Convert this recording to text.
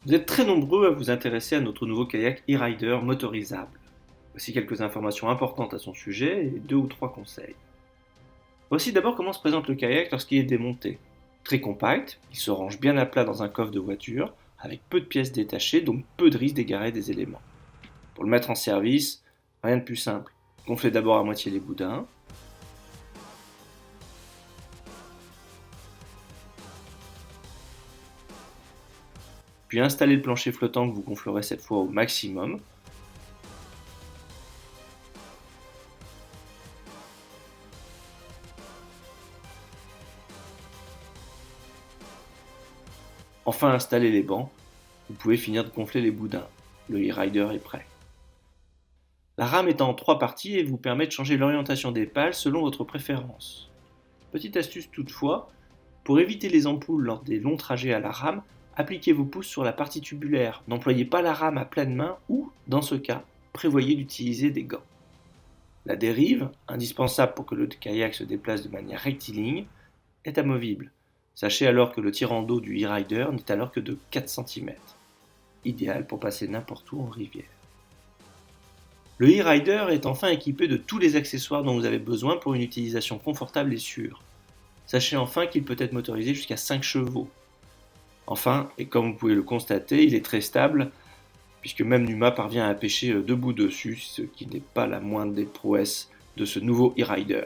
Vous êtes très nombreux à vous intéresser à notre nouveau kayak e-rider motorisable. Voici quelques informations importantes à son sujet et deux ou trois conseils. Voici d'abord comment se présente le kayak lorsqu'il est démonté. Très compact, il se range bien à plat dans un coffre de voiture, avec peu de pièces détachées, donc peu de risque d'égarer des éléments. Pour le mettre en service, rien de plus simple. Gonflez d'abord à moitié les boudins, puis installez le plancher flottant que vous gonflerez cette fois au maximum. Enfin installez les bancs, vous pouvez finir de gonfler les boudins. Le e-rider est prêt. La rame est en trois parties et vous permet de changer l'orientation des pales selon votre préférence. Petite astuce toutefois, pour éviter les ampoules lors des longs trajets à la rame, appliquez vos pouces sur la partie tubulaire. N'employez pas la rame à pleine main ou, dans ce cas, prévoyez d'utiliser des gants. La dérive, indispensable pour que le kayak se déplace de manière rectiligne, est amovible. Sachez alors que le tirant d'eau du e-rider n'est alors que de 4 cm, idéal pour passer n'importe où en rivière. Le e-rider est enfin équipé de tous les accessoires dont vous avez besoin pour une utilisation confortable et sûre. Sachez enfin qu'il peut être motorisé jusqu'à 5 chevaux. Enfin, et comme vous pouvez le constater, il est très stable, puisque même Numa parvient à pêcher debout dessus, ce qui n'est pas la moindre des prouesses de ce nouveau e-rider.